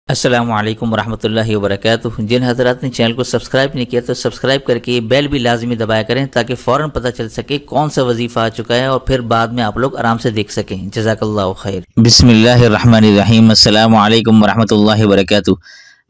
अस्सलामु अलैकुम वरहमतुल्लाहि वबरकातुहू। जिन हज़रात ने चैनल को सब्सक्राइब नहीं किया तो सब्सक्राइब करके बेल भी लाजमी दबाया करें ताकि फ़ौरन पता चल सके कौन सा वजीफ़ा आ चुका है और फिर बाद में आप लोग आराम से देख सकें। जज़ाकल्लाहु खैर। बिस्मिल्लाहिर्रहमानिर्रहीम। अस्सलामु अलैकुम वरहमतुल्लाहि वबरकातुहू।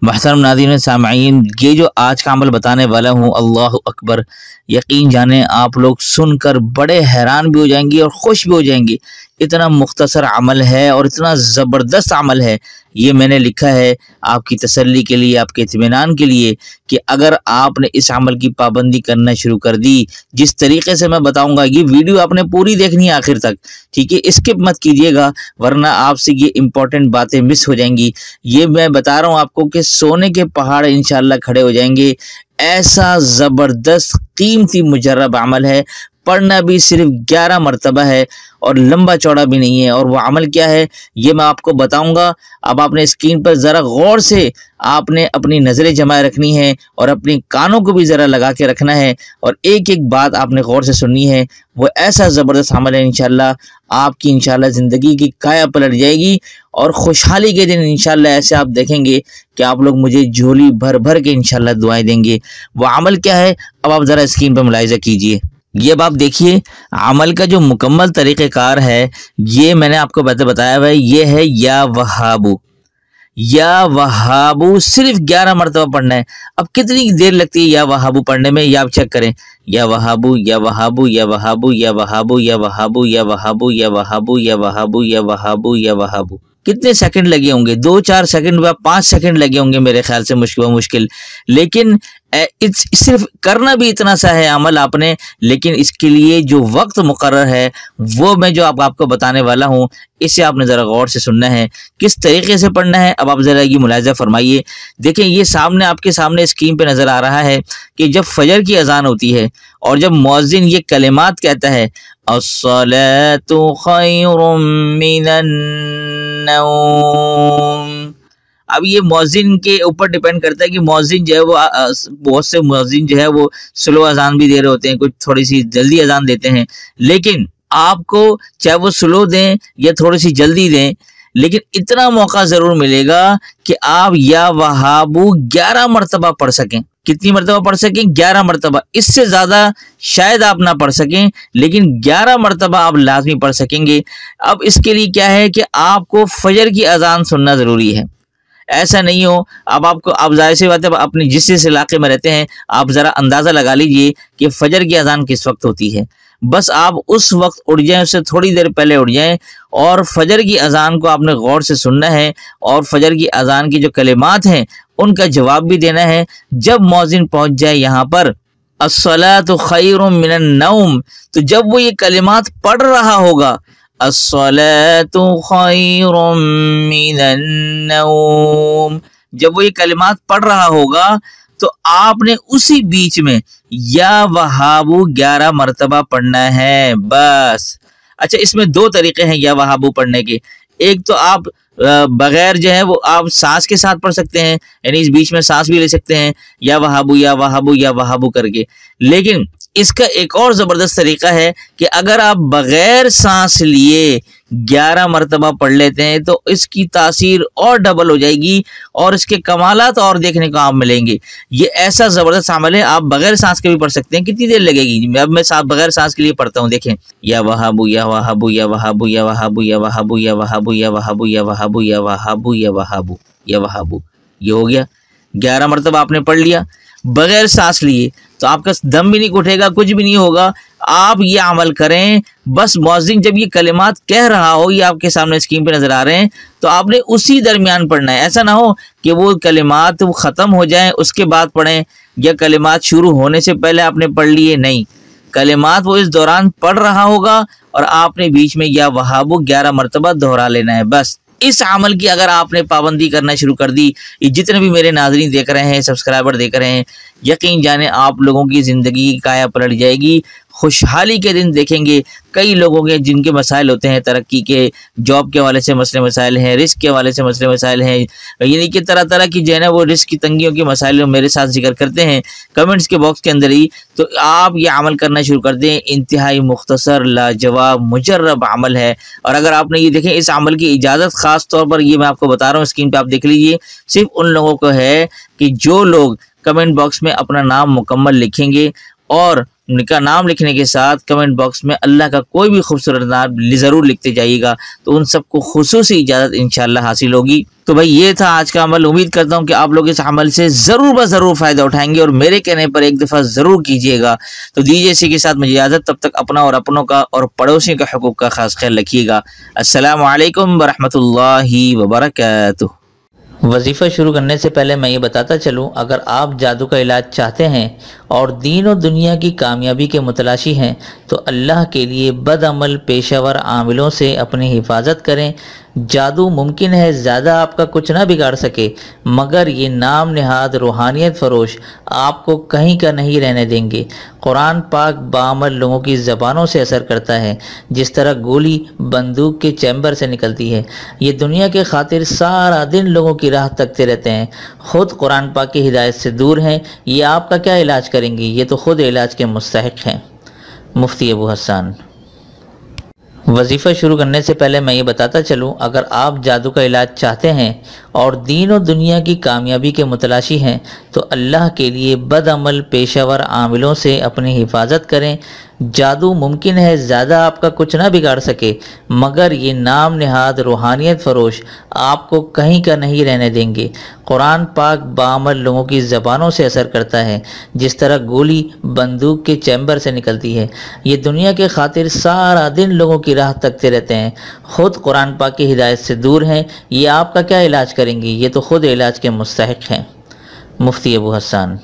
महतरम नाज़रीन सामईन, ये जो आज का अमल बताने वाला हूँ, अल्लाह अकबर, यकीन जाने आप लोग सुनकर बड़े हैरान भी हो जाएंगे और खुश भी हो जाएंगे। इतना मुख्तसर अमल है और इतना ज़बरदस्त अमल है। ये मैंने लिखा है आपकी तसल्ली के लिए, आपके इत्मीनान के लिए कि अगर आपने इस अमल की पाबंदी करना शुरू कर दी, जिस तरीके से मैं बताऊंगा, ये वीडियो आपने पूरी देखनी है आखिर तक, ठीक है। स्किप मत कीजिएगा वरना आपसे ये इंपॉर्टेंट बातें मिस हो जाएंगी। ये मैं बता रहा हूँ आपको कि सोने के पहाड़ इंशाल्लाह खड़े हो जाएंगे। ऐसा ज़बरदस्त कीमती मुजर्रब अमल है, पढ़ना भी सिर्फ 11 मरतबा है और लंबा चौड़ा भी नहीं है। और वो अमल क्या है ये मैं आपको बताऊंगा। अब आपने स्क्रीन पर ज़रा गौर से आपने अपनी नज़रें जमाए रखनी है और अपनी कानों को भी ज़रा लगा के रखना है और एक एक बात आपने गौर से सुननी है। वो ऐसा ज़बरदस्त अमल है, इंशाल्लाह आपकी इंशाल्लाह ज़िंदगी की काया पलट जाएगी और खुशहाली के दिन इंशाल्लाह ऐसे आप देखेंगे कि आप लोग मुझे झोली भर भर के इंशाल्लाह दुआएं देंगे। वो अमल क्या है अब आप ज़रा स्क्रीन पर मुलाहिज़ा कीजिए। ये अब आप देखिए, अमल का जो मुकम्मल तरीक़ेकार है ये मैंने आपको बताया हुआ है। ये है या वहाबू, या वहाबू सिर्फ 11 मरतबा पढ़ना है। अब कितनी देर लगती है या वहाबू पढ़ने में, या आप चेक करें। या वहाबू, या वहाबू, या वहाबू, या वहाबू, या वहाबू, या वहाबू, या वहाबू, या वहाबू, या वहाबू, या वहाबू। कितने सेकंड लगे होंगे? 2-4 सेकंड या 5 सेकंड लगे होंगे मेरे ख्याल से, मुश्किल। लेकिन सिर्फ करना भी इतना सा है अमल आपने, लेकिन इसके लिए जो वक्त मुकर्रर है वो मैं जो आपको बताने वाला हूँ, इसे आपने ज़रा गौर से सुनना है, किस तरीके से पढ़ना है। अब आप ज़रा ये मुलाहिज़ा फरमाइए। देखें, ये सामने आपके सामने स्क्रीन पे नज़र आ रहा है कि जब फजर की अजान होती है और जब मुअज्जिन ये कलिमात कहता है, अस्सलातु खैरुम मिनन नौम। अब ये मुअज्जिन के ऊपर डिपेंड करता है कि मुअज्जिन जो है वो बहुत से मुअज्जिन जो है वो स्लो अजान भी दे रहे होते हैं, कुछ थोड़ी सी जल्दी अजान देते हैं। लेकिन आपको चाहे वो स्लो दें या थोड़ी सी जल्दी दें, लेकिन इतना मौका ज़रूर मिलेगा कि आप या वहाबू 11 मरतबा पढ़ सकें। कितनी मरतबा पढ़ सकें? 11 मरतबा। इससे ज़्यादा शायद आप ना पढ़ सकें, लेकिन 11 मरतबा आप लाजमी पढ़ सकेंगे। अब इसके लिए क्या है कि आपको फजर की अजान सुनना ज़रूरी है। ऐसा नहीं हो अब आपको, आप जाहिर सी बात है अपने जिस इलाके में रहते हैं आप ज़रा अंदाज़ा लगा लीजिए कि फजर की अजान किस वक्त होती है। बस आप उस वक्त उठ जाएं, उससे थोड़ी देर पहले उठ जाएं और फजर की अजान को आपने गौर से सुनना है और फजर की अजान की जो कलिमात हैं उनका जवाब भी देना है। जब मुअज्जिन पहुंच जाए यहाँ पर अस्सलातु खैरुम मिनन नौम, तो जब वो ये कलिमात पढ़ रहा होगा, अस्सलातु खैरुम मिनन नौम, जब वो ये कलिमात पढ़ रहा होगा तो आपने उसी बीच में या वहाबू 11 मरतबा पढ़ना है बस। अच्छा, इसमें 2 तरीके हैं या वहाबू पढ़ने के। एक तो आप बगैर जो है वो आप सांस के साथ पढ़ सकते हैं, यानी इस बीच में सांस भी ले सकते हैं, या वहाबू या वहाबू या वहाबू करके। लेकिन इसका एक और ज़बरदस्त तरीका है कि अगर आप बगैर सांस लिए 11 मरतबा पढ़ लेते हैं तो इसकी तासीर और डबल हो जाएगी और इसके कमालात और देखने को आप मिलेंगे। ये ऐसा ज़बरदस्त अमल है, आप बगैर सांस के भी पढ़ सकते हैं। कितनी देर लगेगी? अब मैं बगैर सांस के लिए पढ़ता हूँ। देखें, या वहाबू, या वहाबू, या वहाबू, या वहाबू, या वहाबू, या वहाबू, या वहाबू, या वहाबू, या वहाबू, या वहाबू, या वहाबू। ये हो गया 11 मरतबा आपने पढ़ लिया बगैर सांस लिए, तो आपका दम भी नहीं उठेगा, कुछ भी नहीं होगा। आप ये अमल करें, बस मुअज्जिन जब ये कलिमात कह रहा हो, ये आपके सामने स्क्रीन पे नज़र आ रहे हैं, तो आपने उसी दरमियान पढ़ना है। ऐसा ना हो कि वो कलिमात ख़त्म हो जाएं उसके बाद पढ़ें या कलिमात शुरू होने से पहले आपने पढ़ लिए। नहीं, कलिमात वो इस दौरान पढ़ रहा होगा और आपने बीच में या वहाबू 11 मरतबा दोहरा लेना है बस। इस अमल की अगर आपने पाबंदी करना शुरू कर दी, जितने भी मेरे नाज़रीन देख रहे हैं, सब्सक्राइबर देख रहे हैं, यकीन जाने आप लोगों की ज़िंदगी की काया पलट जाएगी, خوشحالی کے دن دیکھیں گے کئی لوگوں کے جن کے مسائل ہوتے ہیں ترقی کے، جاب کے حوالے سے مسئلے مسائل ہیں، رزق کے حوالے سے مسئلے مسائل ہیں، یعنی کہ طرح طرح کی جو ہے نا وہ رزق کی تنگیوں کے مسائل میرے ساتھ ذکر کرتے ہیں کمنٹس کے باکس کے اندر ہی، تو آپ یہ عمل کرنا شروع کر دیں۔ انتہائی مختصر لاجواب مجرب عمل ہے، اور اگر آپ نے یہ دیکھیں اس عمل کی اجازت خاص طور پر یہ میں آپ کو بتا رہا ہوں، اسکرین پہ آپ دیکھ لیجئے، صرف ان لوگوں کو ہے کہ جو لوگ کمنٹ باکس میں اپنا نام مکمل لکھیں گے، اور ان کا نام لکھنے کے ساتھ کمنٹ باکس میں اللہ کا کوئی بھی خوبصورت نام ضرور لکھتے جائیے گا، تو ان سب کو خصوصی اجازت انشاءاللہ حاصل ہوگی۔ تو بھائی یہ تھا آج کا عمل، امید کرتا ہوں کہ آپ لوگ اس عمل سے ضرور فائدہ اٹھائیں گے، اور میرے کہنے پر ایک دفعہ ضرور کیجئے گا۔ تو دیجیے اسی کے ساتھ مجھے اجازت، تب تک اپنا اور اپنوں کا اور پڑوسیوں کے حقوق کا خاص خیال رکھیے گا۔ السلام علیکم ورحمۃ اللہ وبرکاتہ۔ وظیفہ شروع کرنے سے پہلے میں یہ بتاتا چلوں، اگر آپ جادو کا علاج چاہتے ہیں اور دین و دنیا کی کامیابی کے متلاشی ہیں تو اللہ کے لیے بد عمل پیشہ ور عاملوں سے اپنی حفاظت کریں۔ جادو ممکن ہے زیادہ آپ کا کچھ نہ بگاڑ سکے، مگر یہ نام نہاد روحانیت فروش آپ کو کہیں کا نہیں رہنے دیں گے۔ قرآن پاک بعمل لوگوں کی زبانوں سے اثر کرتا ہے، جس طرح گولی بندوق کے چیمبر سے نکلتی ہے۔ یہ دنیا کے خاطر سارا دن لوگوں کی راہ تکتے رہتے ہیں، خود قرآن پاک کی ہدایت سے دور ہیں، یہ آپ کا کیا علاج کریں گے؟ یہ تو خود علاج کے مستحق ہیں۔ مفتی ابو حسان۔ وظیفہ شروع کرنے سے پہلے میں یہ بتاتا چلوں، اگر آپ جادو کا علاج چاہتے ہیں اور دین و دنیا کی کامیابی کے متلاشی ہیں تو اللہ کے لیے بد عمل پیشہ ور عاملوں سے اپنی حفاظت کریں۔ جادو ممکن ہے زیادہ آپ کا کچھ نہ بگاڑ سکے، مگر یہ نام نہاد روحانیت فروش آپ کو کہیں کا نہیں رہنے دیں گے۔ قرآن پاک بعمل لوگوں کی زبانوں سے اثر کرتا ہے، جس طرح گولی بندوق کے چیمبر سے نکلتی ہے۔ یہ دنیا کے خاطر سارا دن لوگوں کی راہ تکتے رہتے ہیں، خود قرآن پاک کی ہدایت سے دور ہیں، یہ آپ کا کیا علاج کریں گے؟ یہ تو خود علاج کے مستحق ہیں۔ مفتی ابو حسان۔